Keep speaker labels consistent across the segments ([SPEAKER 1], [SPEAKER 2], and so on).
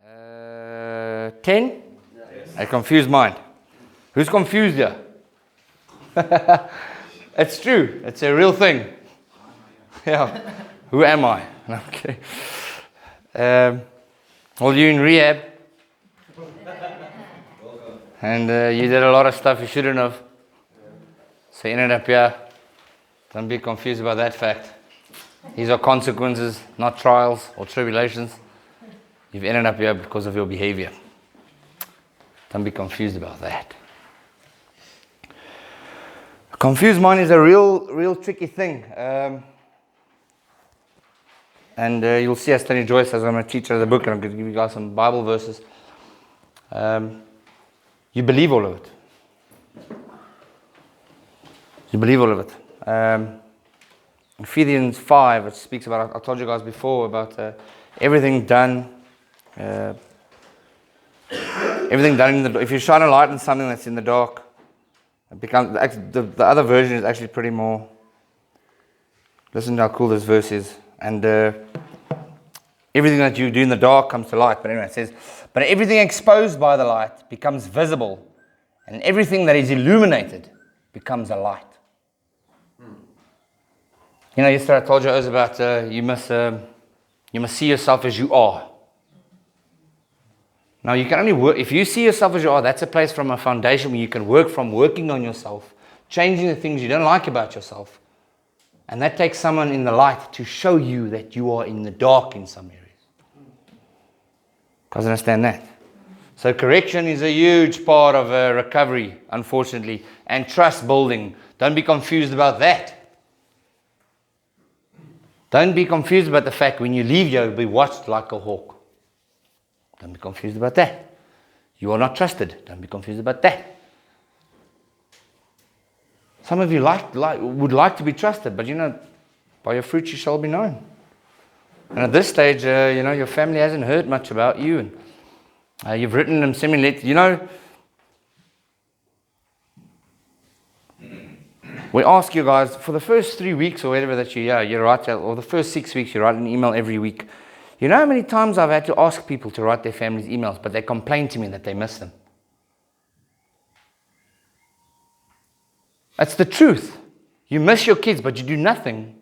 [SPEAKER 1] 10? Yes. A confused mind. Who's confused here? It's true. It's a real thing. Yeah. Who am I? Okay. Well, you're in rehab. And you did a lot of stuff you shouldn't have. So you ended up here. Don't be confused about that fact. These are consequences, not trials or tribulations. You've ended up here because of your behavior. Don't be confused about that. A confused mind is a real tricky thing. And you'll see as Tony Joyce, as I'm a teacher of the book, and I'm going to give you guys some Bible verses. You believe all of it. You believe all of it. Ephesians 5, it speaks about, I told you guys before, about everything done. Everything done in the, if you shine a light on something that's in the dark, it becomes, the other version is actually pretty more, listen to how cool this verse is. And everything that you do in the dark comes to light. But anyway, it says, but everything exposed by the light becomes visible, and everything that is illuminated becomes a light. You know, yesterday I told you it was about you must see yourself as you are. Now you can only work, if you see yourself as you are, that's a place from a foundation where you can work from working on yourself, changing the things you don't like about yourself. And that takes someone in the light to show you that you are in the dark in some areas. Guys understand that? So correction is a huge part of recovery, unfortunately, and trust building. Don't be confused about that. Don't be confused about the fact when you leave here, you'll be watched like a hawk. Don't be confused about that. You are not trusted. Don't be confused about that. Some of you would like to be trusted, but you know, by your fruits you shall be known. And at this stage, you know, your family hasn't heard much about you, and you've written them similarly. You know, we ask you guys for the first 3 weeks or whatever that you're here, you write, or the first 6 weeks, you write an email every week. You know how many times I've had to ask people to write their family's emails, but they complain to me that they miss them. That's the truth. You miss your kids, but you do nothing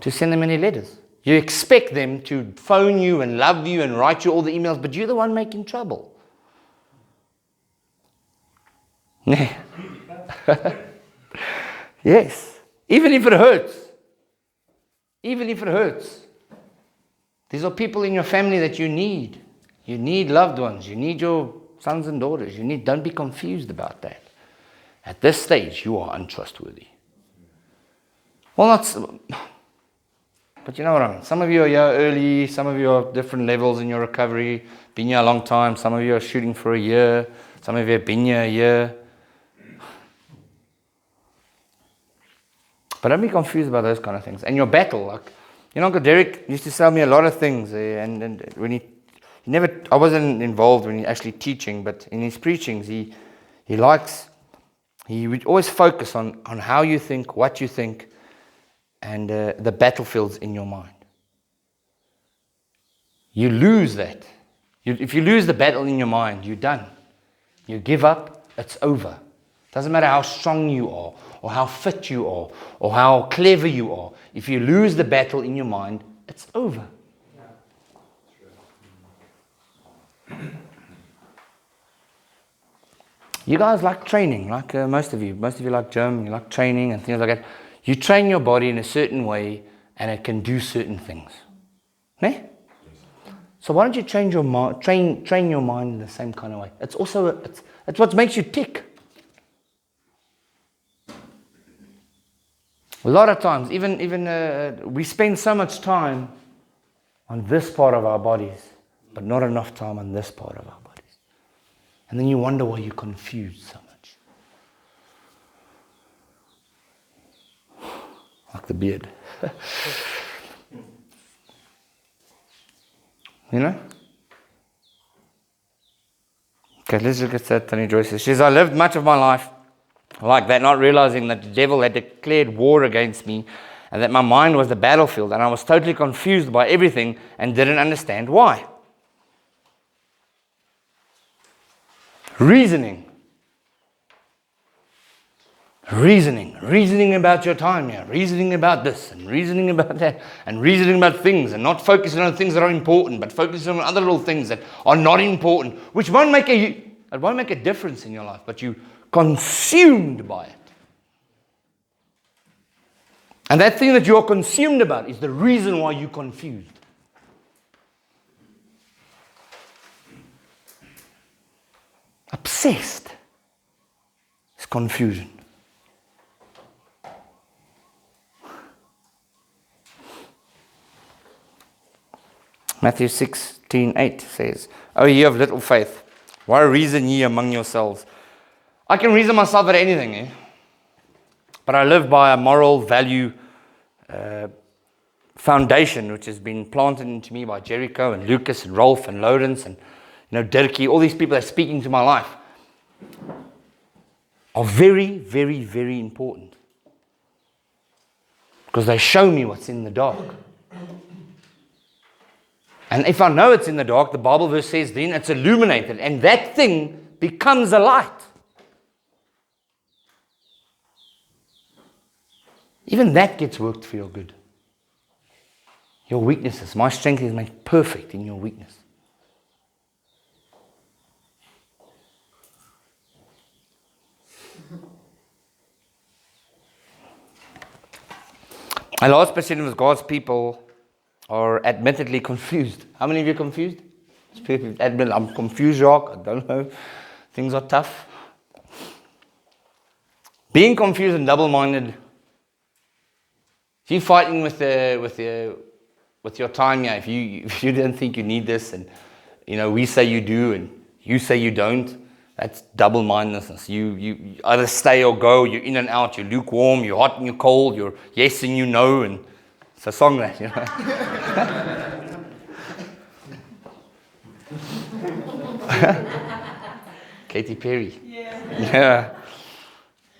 [SPEAKER 1] to send them any letters. You expect them to phone you and love you and write you all the emails, but you're the one making trouble. Yes. Even if it hurts. Even if it hurts. These are people in your family that you need. You need loved ones. You need your sons and daughters. Don't be confused about that. At this stage, you are untrustworthy. Well, but you know what I mean. Some of you are here early. Some of you are different levels in your recovery. Been here a long time. Some of you are shooting for a year. Some of you have been here a year. But don't be confused about those kind of things. And your battle, like, you know, Uncle Derek used to tell me a lot of things. And when I wasn't involved when he actually teaching, but in his preachings, he would always focus on how you think, what you think, and the battlefields in your mind. You lose that. If you lose the battle in your mind, you're done. You give up, it's over. Doesn't matter how strong you are, or how fit you are, or how clever you are. If you lose the battle in your mind, it's over. You guys like training, like most of you. Most of you like gym, you like training and things like that. You train your body in a certain way, and it can do certain things. Ne? So why don't you train your mind in the same kind of way? It's also it's what makes you tick. A lot of times, even we spend so much time on this part of our bodies, but not enough time on this part of our bodies. And then you wonder why you're confused so much. Like the beard. You know? Okay, let's look at that. Tony Joyce says, she says, I lived much of my life like that, not realizing that the devil had declared war against me and that my mind was the battlefield, and I was totally confused by everything and didn't understand why. Reasoning about your time here, reasoning about this, and reasoning about that, and reasoning about things, and not focusing on things that are important, but focusing on other little things that are not important, which won't make a difference in your life, but you're consumed by it. And that thing that you're consumed about is the reason why you're confused. Obsessed is confusion. Matthew 16:8 says, "O ye of little faith, why reason ye among yourselves?" I can reason myself at anything, but I live by a moral value foundation which has been planted into me by Jericho and Lucas and Rolf and Lawrence and Dirkie. All these people that are speaking to my life are very, very, very important, because they show me what's in the dark. And if I know it's in the dark, the Bible verse says then it's illuminated, and that thing becomes a light. Even that gets worked for your good. Your weaknesses. My strength is made perfect in your weakness. A large percentage of God's people are admittedly confused. How many of you are confused? People admit, I'm confused, Jacques. I don't know. Things are tough. Being confused and double-minded. If you're fighting with your time, if you don't think you need this, and we say you do, and you say you don't, that's double-mindedness. You either stay or go. You're in and out. You're lukewarm. You're hot and you're cold. You're yes and you know. And it's a song that Katy Perry. Yeah.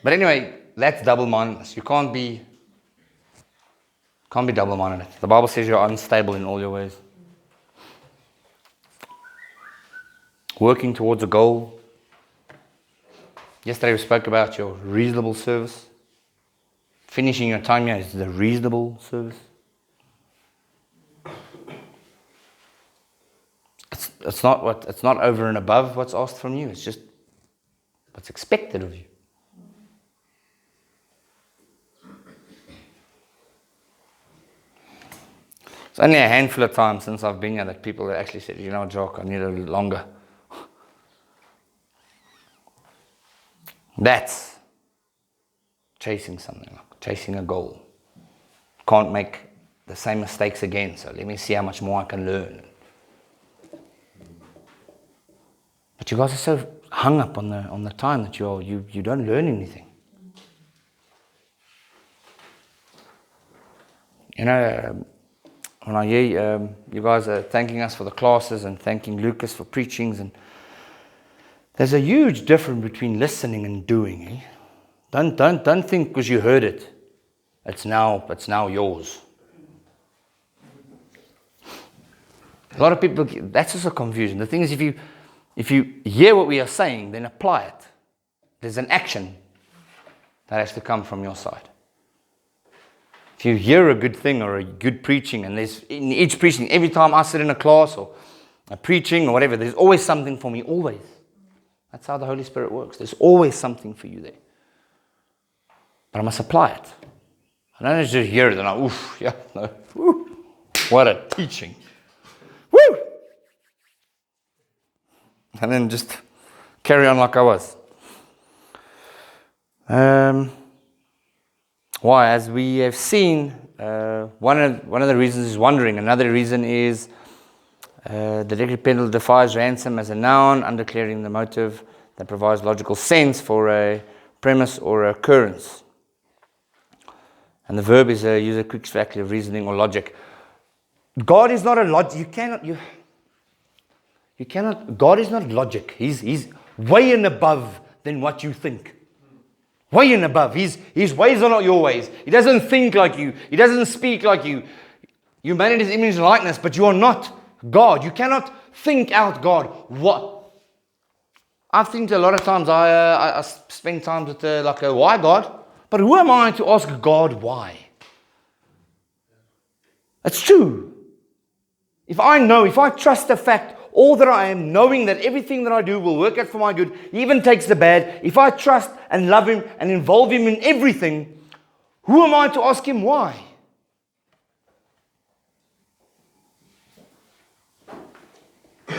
[SPEAKER 1] But anyway, that's double-mindedness. You can't be double-minded. The Bible says you're unstable in all your ways. Working towards a goal. Yesterday we spoke about your reasonable service. Finishing your time here is the reasonable service. It's not over and above what's asked from you. It's just what's expected of you. It's only a handful of times since I've been here that people have actually said, Jock, I need a little longer. That's chasing something, chasing a goal. Can't make the same mistakes again, so let me see how much more I can learn. But you guys are so hung up on the time that you don't learn anything. When I hear you guys are thanking us for the classes and thanking Lucas for preachings, and there's a huge difference between listening and doing. Don't think because you heard it, it's now yours. A lot of people, that's just a confusion. The thing is, if you hear what we are saying, then apply it. There's an action that has to come from your side. If you hear a good thing or a good preaching, and there's in each preaching, every time I sit in a class or a preaching or whatever, there's always something for me, always. That's how the Holy Spirit works. There's always something for you there. But I must apply it. I don't just hear it and what a teaching. Woo! And then just carry on like I was. Why? As we have seen, one of the reasons is wandering. Another reason is the directive penalty defies ransom as a noun, undeclaring the motive that provides logical sense for a premise or occurrence. And the verb is a user quick faculty of reasoning or logic. God is not a logic. You cannot. God is not logic. He's way and above than what you think. Way and above. His ways are not your ways. He doesn't think like you. He doesn't speak like you. You're made in His image and likeness, but you are not God. You cannot think out God. What? I've think a lot of times I spend time with why God? But who am I to ask God why? It's true. If I trust the fact, all that I am, knowing that everything that I do will work out for my good, He even takes the bad, if I trust and love Him and involve Him in everything, who am I to ask Him why?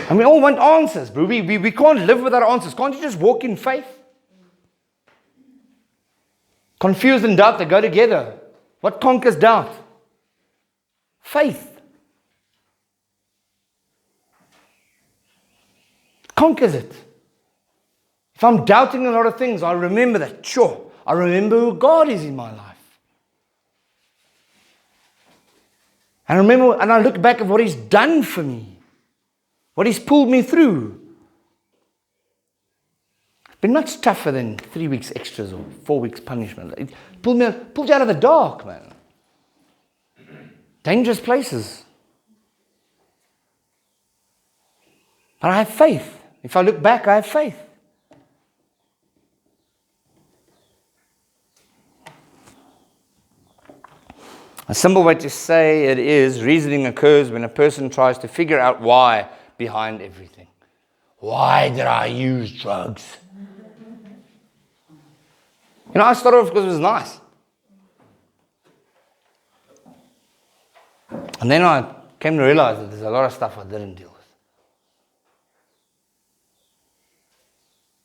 [SPEAKER 1] And we all want answers, bro. We can't live without answers. Can't you just walk in faith? Confused and doubt, they go together. What conquers doubt? Faith. Conquers it. If I'm doubting a lot of things, I remember that. Sure, I remember who God is in my life. And I look back at what He's done for me. What He's pulled me through. It's been much tougher than 3 weeks extras or 4 weeks punishment. It pulled you out of the dark, man. Dangerous places. But I have faith. If I look back, I have faith. A simple way to say it is, reasoning occurs when a person tries to figure out why behind everything. Why did I use drugs? I started off because it was nice. And then I came to realize that there's a lot of stuff I didn't deal with.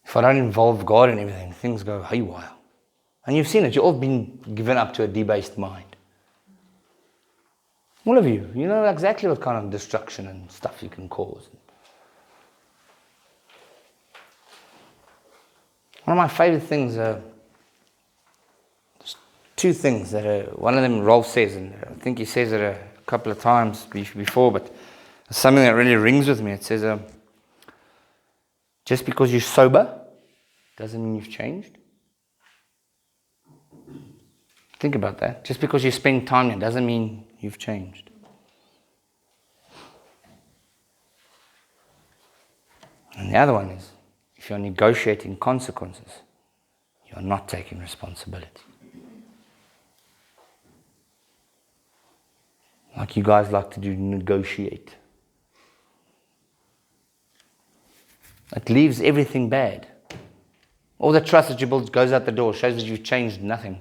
[SPEAKER 1] If I don't involve God in everything, things go haywire. And you've seen it. You've all been given up to a debased mind. All of you. You know exactly what kind of destruction and stuff you can cause. One of my favorite things are two things that one of them Rolf says, and I think he says it a couple of times before, but it's something that really rings with me. It says, just because you're sober doesn't mean you've changed. Think about that. Just because you spend time here doesn't mean you've changed. And the other one is, if you're negotiating consequences, you're not taking responsibility. Like you guys like to do, negotiate. It leaves everything bad. All the trust that you build goes out the door, shows that you've changed nothing.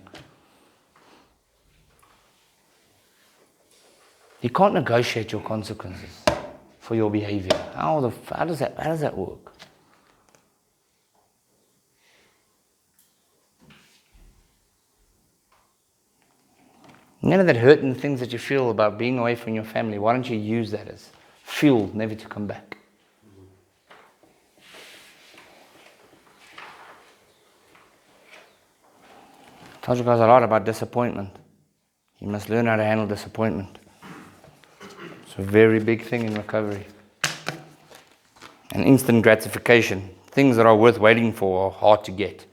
[SPEAKER 1] You can't negotiate your consequences for your behavior. How does that work? None of that hurt and things that you feel about being away from your family, why don't you use that as fuel never to come back? I told you guys a lot about disappointment. You must learn how to handle disappointment. It's a very big thing in recovery. And instant gratification. Things that are worth waiting for are hard to get.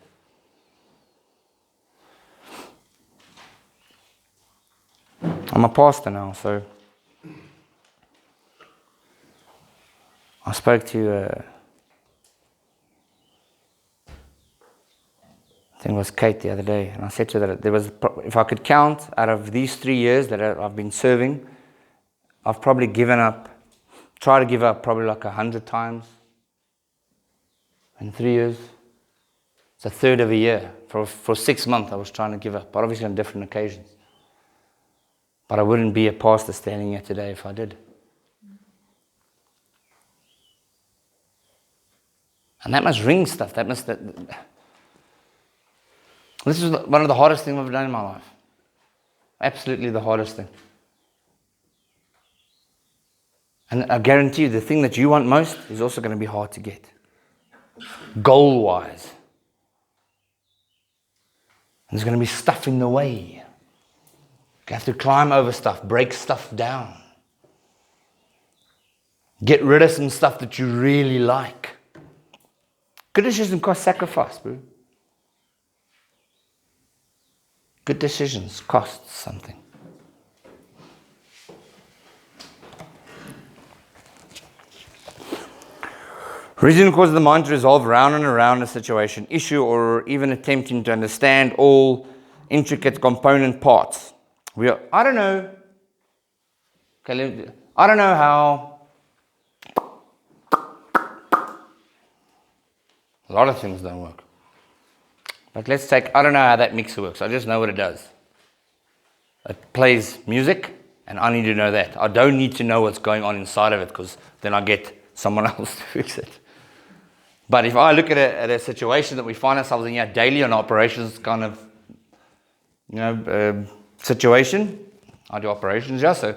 [SPEAKER 1] I'm a pastor now, so I spoke to I think it was Kate the other day, and I said to her that if I could count out of these 3 years that I've been serving, I've probably tried to give up probably like 100 times in 3 years. It's a third of a year. For 6 months I was trying to give up, but obviously on different occasions. But I wouldn't be a pastor standing here today if I did. And that must ring stuff. This is one of the hardest things I've done in my life. Absolutely the hardest thing. And I guarantee you, the thing that you want most is also going to be hard to get. Goal-wise. There's going to be stuff in the way. You have to climb over stuff, break stuff down. Get rid of some stuff that you really like. Goodness doesn't cost sacrifice, bro. Good decisions cost something. Reason causes the mind to resolve round and around a situation, issue, or even attempting to understand all intricate component parts. I don't know. Okay, I don't know how. A lot of things don't work. But let's take, I don't know how that mixer works. I just know what it does. It plays music, and I need to know that. I don't need to know what's going on inside of it, because then I get someone else to fix it. But if I look at a situation that we find ourselves in here daily, on operations kind of, situation, I do operations, yeah, so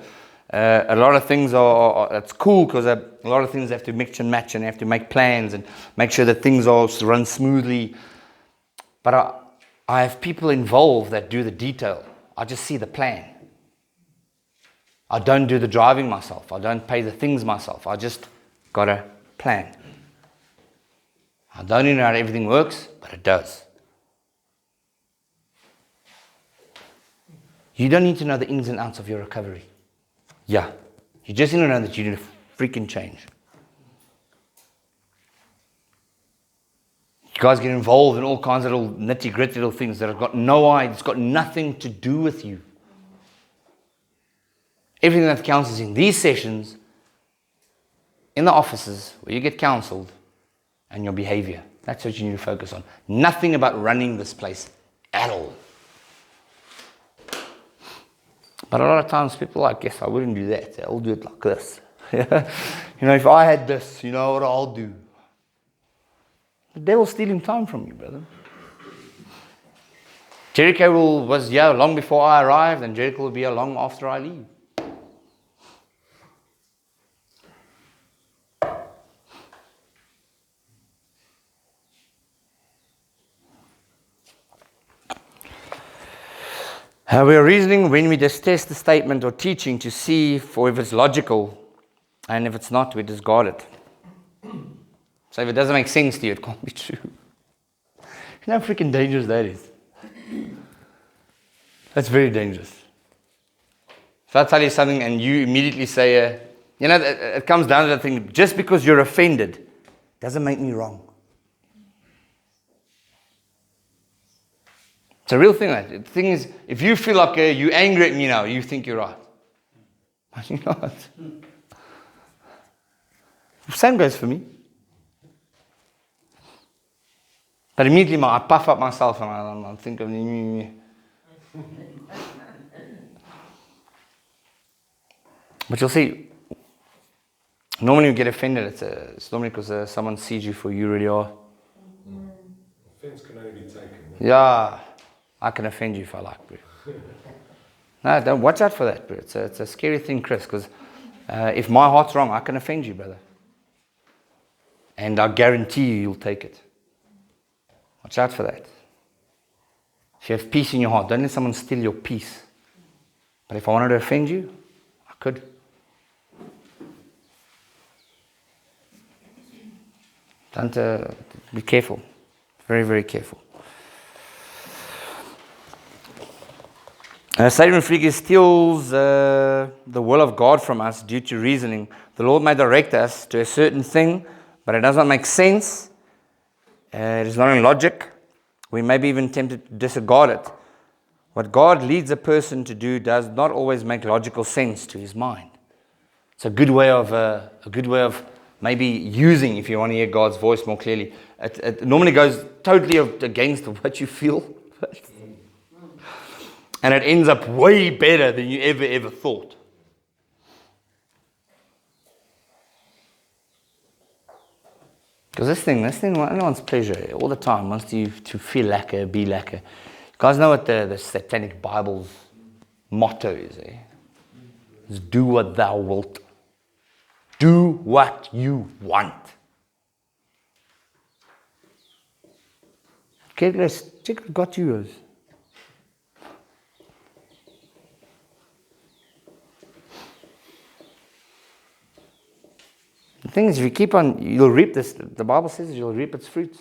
[SPEAKER 1] a lot of things it's cool, because a lot of things have to mix and match, and have to make plans and make sure that things all run smoothly. But I have people involved that do the detail. I just see the plan. I don't do the driving myself. I don't pay the things myself. I just got a plan. I don't even know how everything works, but it does. You don't need to know the ins and outs of your recovery. Yeah. You just need to know that you need a freaking change. You guys get involved in all kinds of little nitty-gritty little things that have got no idea. It's got nothing to do with you. Everything that counts is in these sessions, in the offices, where you get counseled, and your behavior. That's what you need to focus on. Nothing about running this place at all. But a lot of times people are like, yes, I wouldn't do that. I'll do it like this. If I had this, you know what I'll do. The devil's stealing time from you, brother. Jericho was here long before I arrived, and Jericho will be here long after I leave. We are reasoning when we just test the statement or teaching to see if it's logical, and if it's not, we discard it. So if it doesn't make sense to you, it can't be true. You know how freaking dangerous that is? That's very dangerous. If I tell you something and you immediately say, it comes down to that thing, just because you're offended doesn't make me wrong. It's a real thing. The thing is, if you feel like you're angry at me now, you think you're right. But you're not. Same goes for me. But immediately I puff up myself and I think of me. But you'll see, normally you get offended, it's normally because someone sees you for who you really are.
[SPEAKER 2] Offense can only be taken.
[SPEAKER 1] Yeah, I can offend you if I like, bro. No, don't watch out for that, bro. It's a scary thing, Chris, because if my heart's wrong, I can offend you, brother. And I guarantee you'll take it. Watch out for that. If you have peace in your heart, don't let someone steal your peace. But if I wanted to offend you, I could. Don't be careful. Very, very careful. Satan freely steals the will of God from us due to reasoning. The Lord may direct us to a certain thing, but it does not make sense. It is not in logic. We may be even tempted to disregard it. What God leads a person to do does not always make logical sense to his mind. It's a good way of maybe using, if you want to hear God's voice more clearly. It normally goes totally against what you feel. And it ends up way better than you ever thought. Because this thing only wants pleasure all the time, wants you to feel lekker, be lekker. You guys know what the Satanic Bible's motto is, eh? It's do what thou wilt. Do what you want. Okay, let's check what got yours. The thing is, if you keep on, you'll reap this. The Bible says you'll reap its fruits.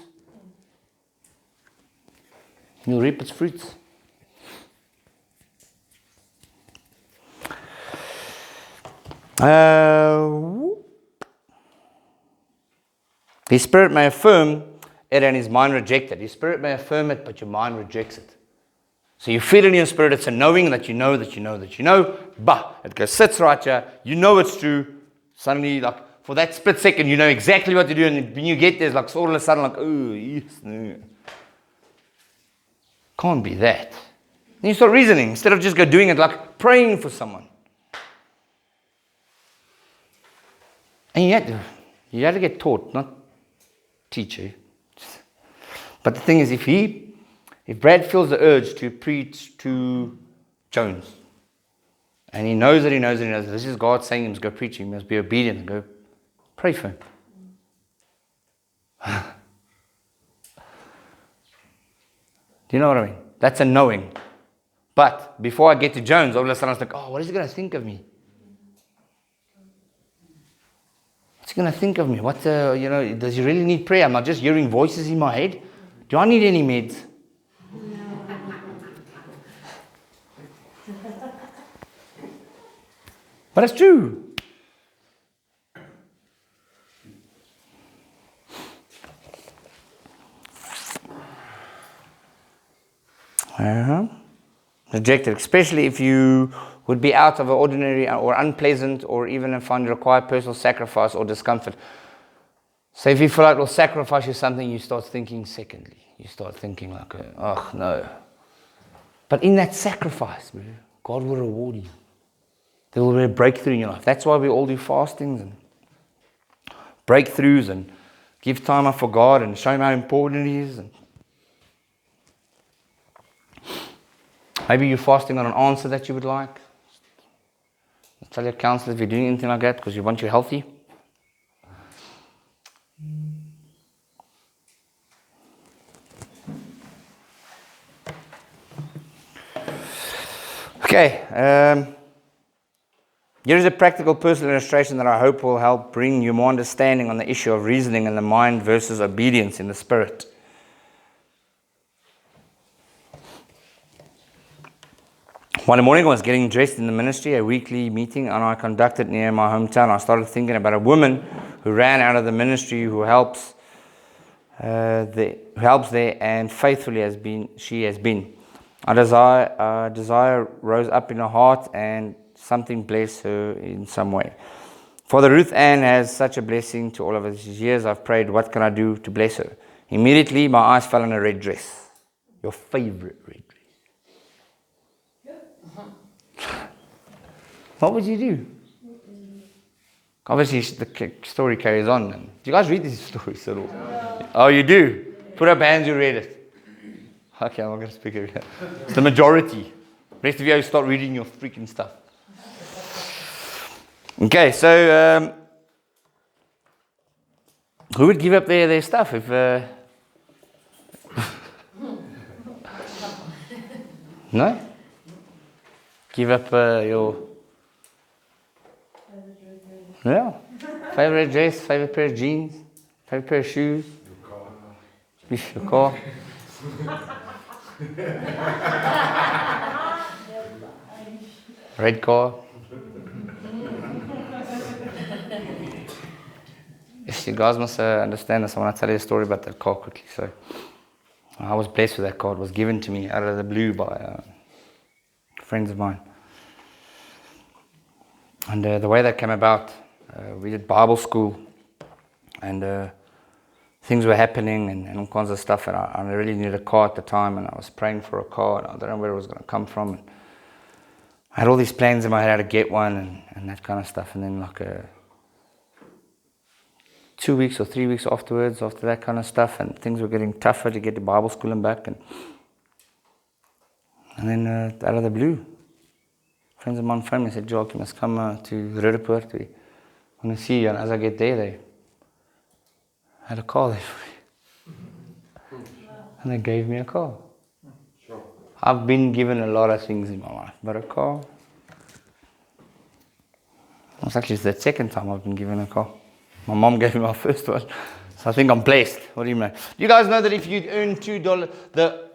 [SPEAKER 1] You'll reap its fruits. His spirit may affirm it and his mind reject it. His spirit may affirm it, but your mind rejects it. So you feel it in your spirit, it's a knowing that you know that you know that you know. Bah, it goes, sits right here, you know it's true. Suddenly, like, for that split second, you know exactly what to do, and when you get there, it's like, all of a sudden, like, oh, yes, no. Can't be that. Then you start reasoning, instead of just go doing it, like praying for someone. And you had to get taught, not teach you. But the thing is, if Brad feels the urge to preach to Jones, and he knows that this is God saying he must go preach, he must be obedient and go pray for him. Do you know what I mean? That's a knowing. But before I get to Jones, all of a sudden I was like, oh, what is he going to think of me? What's he going to think of me? Does he really need prayer? Am I just hearing voices in my head? Do I need any meds? But it's true. Rejected, especially if you would be out of an ordinary or unpleasant or even find it require personal sacrifice or discomfort. So if you feel like it will sacrifice you something, you start thinking secondly. You start thinking like, oh no. But in that sacrifice, God will reward you. There will be a breakthrough in your life. That's why we all do fastings and breakthroughs and give time up for God and show Him how important it is. And maybe you're fasting on an answer that you would like. Tell your counselor if you're doing anything like that because you want you healthy. Okay. Here is a practical personal illustration that I hope will help bring you more understanding on the issue of reasoning in the mind versus obedience in the spirit. One morning I was getting dressed in the ministry, a weekly meeting, and I conducted near my hometown. I started thinking about a woman who ran out of the ministry, who helps there, and faithfully she has been. A desire rose up in her heart, and something blessed her in some way. Father Ruth Ann has such a blessing to all of us. These years I've prayed, what can I do to bless her? Immediately my eyes fell on a red dress. Your favorite red dress. What would you do? Obviously the story carries on. Do you guys read these stories at all? Oh, you do? Put up hands who read it. Okay, I'm not going to speak here. It's the majority. The rest of you start reading your freaking stuff. Okay, so who would give up their stuff if... No? Give up your... Yeah. Favorite dress, favorite pair of jeans, favorite pair of shoes. Your car. Red car. Yes, you guys must understand this. I want to tell you a story about that car quickly. So, I was blessed with that car. It was given to me out of the blue by friends of mine. And the way that came about, we did Bible school, and things were happening and all kinds of stuff, and I really needed a car at the time, and I was praying for a car, and I don't know where it was going to come from. And I had all these plans in my head how to get one and that kind of stuff, and then like 2 weeks or 3 weeks afterwards, after that kind of stuff, and things were getting tougher to get to Bible school and back, and then out of the blue, friends of mine phoned me and said, "Jock, you must come to Roodepoort. We want to see you." And as I get there, they had a car there for me. And they gave me a car.
[SPEAKER 2] Sure.
[SPEAKER 1] I've been given a lot of things in my life, but a car... It's actually the second time I've been given a car. My mom gave me my first one. So I think I'm blessed. What do you mean? You guys know that if you earn $2, the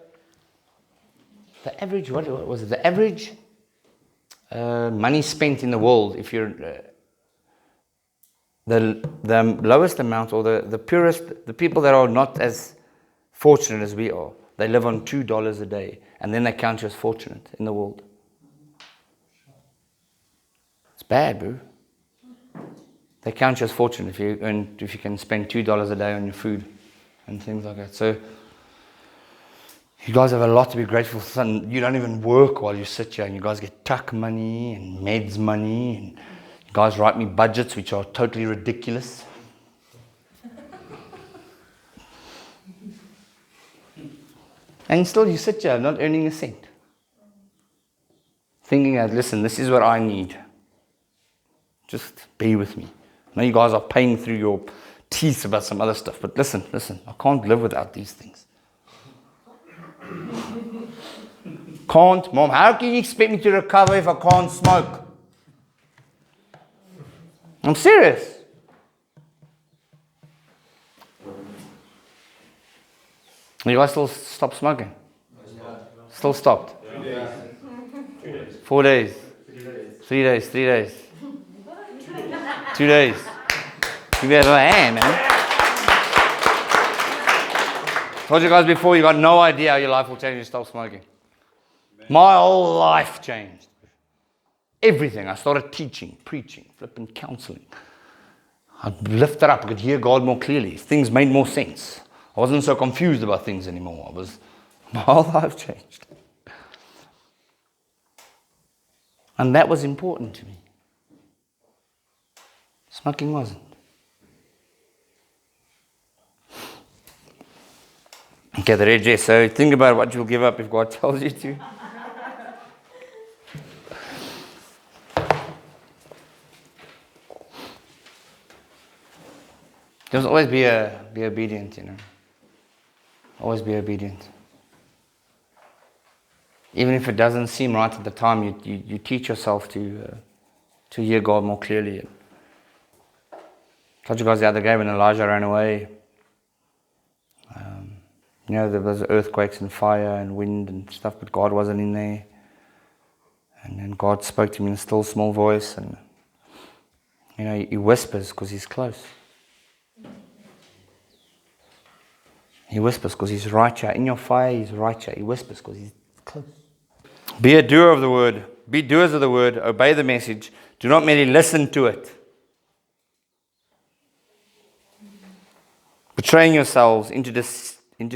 [SPEAKER 1] average, what was it? The average money spent in the world, if you're the lowest amount, or the purest, the people that are not as fortunate as we are, they live on $2 a day, and then they count you as fortunate in the world. It's bad, bro. They count you as fortunate if you can spend $2 a day on your food and things like that. So you guys have a lot to be grateful for. And you don't even work while you sit here, and you guys get tuck money and meds money, and you guys write me budgets which are totally ridiculous. And still you sit here not earning a cent, thinking that, listen, this is what I need. Just be with me. I know you guys are paying through your teeth about some other stuff, but listen, I can't live without these things. Can't, Mom, how can you expect me to recover if I can't smoke? I'm serious. You guys still stop smoking? Still stopped? 4 days. 3 days. 3 days. 2 days. You guys are like, hey, man. Told you guys before, you got no idea how your life will change if you stop smoking. My whole life changed. Everything. I started teaching, preaching, flipping, counseling. I lifted up. I could hear God more clearly. Things made more sense. I wasn't so confused about things anymore. My whole life changed. And that was important to me. Smoking wasn't. Okay, the red dress. So think about what you'll give up if God tells you to. There'll always be obedient, you know. Always be obedient. Even if it doesn't seem right at the time, you teach yourself to hear God more clearly. I told you guys the other day when Elijah ran away. There was earthquakes and fire and wind and stuff, but God wasn't in there. And then God spoke to me in a still small voice, and He whispers because He's close. He whispers because He's right here. In your fire, He's right here. He whispers because He's close. Be a doer of the word. Be doers of the word. Obey the message. Do not merely listen to it. Betraying yourselves into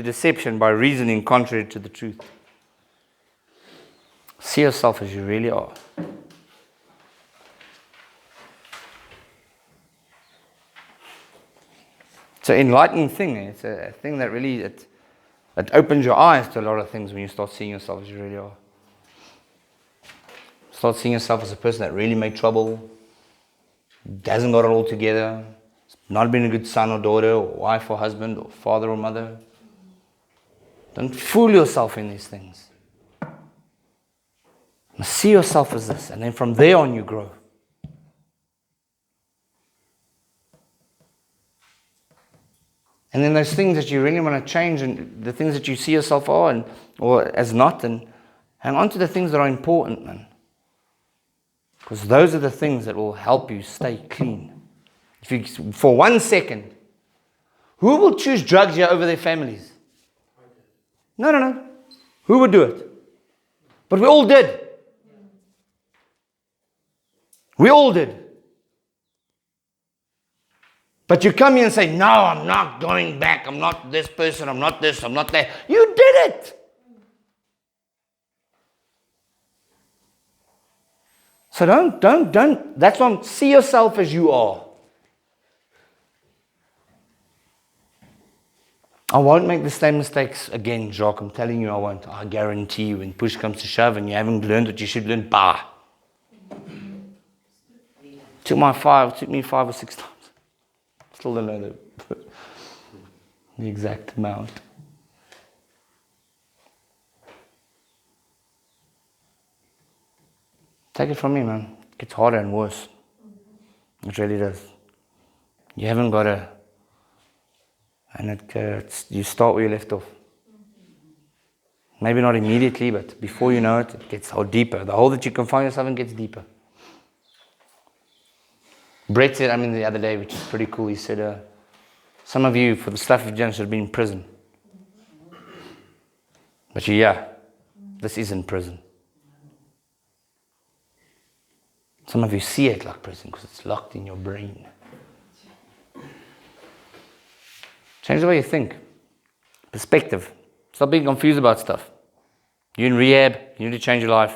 [SPEAKER 1] deception by reasoning contrary to the truth. See yourself as you really are. It's an enlightening thing. It's a thing that really it opens your eyes to a lot of things when you start seeing yourself as you really are. Start seeing yourself as a person that really made trouble, hasn't got it all together, not been a good son or daughter or wife or husband or father or mother. Don't fool yourself in these things. See yourself as this, and then from there on you grow. And then those things that you really want to change, and the things that you see yourself are or as not, and hang on to the things that are important, man. Because those are the things that will help you stay clean. If you, for 1 second, who will choose drugs here over their families? No. Who would do it? But we all did. We all did. But you come here and say, no, I'm not going back. I'm not this person. I'm not this. I'm not that. You did it. So don't. That's why see yourself as you are. I won't make the same mistakes again, Jacques. I'm telling you I won't. I guarantee you when push comes to shove and you haven't learned what you should learn, Took me 5 or 6 times. Still don't know the exact amount. Take it from me, man. It gets harder and worse. It really does. You haven't got to... And you start where you left off. Maybe not immediately, but before you know it, it gets deeper. The hole that you can find yourself in gets deeper. Brett said, the other day, which is pretty cool, he said, some of you, for the stuff you've done, should have been in prison. But this isn't prison. Some of you see it like prison because it's locked in your brain. Change the way you think. Perspective. Stop being confused about stuff. You're in rehab, you need to change your life.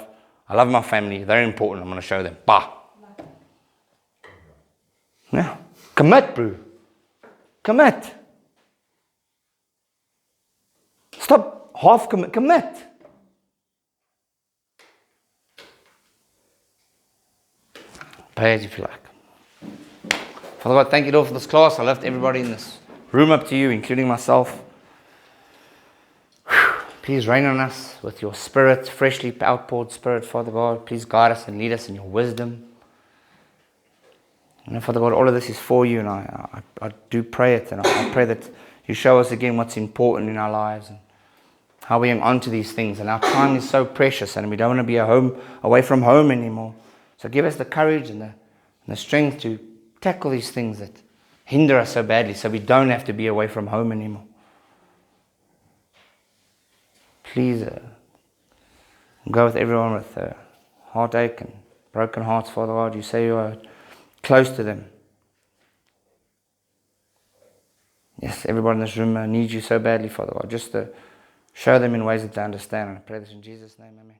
[SPEAKER 1] I love my family, they're important, I'm going to show them. Bah! Yeah. Commit, bro. Commit. Stop half commit. Commit. Pray as if you like. Father God, thank you, Lord, for this class. I lift everybody in this room up to you, including myself. Please rain on us with your Spirit, freshly outpoured Spirit, Father God. Please guide us and lead us in your wisdom. And Father God, all of this is for you, and I do pray it, and I pray that you show us again what's important in our lives and how we hang on to these things. And our time is so precious, and we don't want to be away from home anymore. So give us the courage and the strength to tackle these things that hinder us so badly, so we don't have to be away from home anymore. Please go with everyone with heartache and broken hearts, Father God. You say you are close to them. Yes, everybody in this room needs you so badly, Father God. Just to show them in ways that they understand. And I pray this in Jesus' name, amen.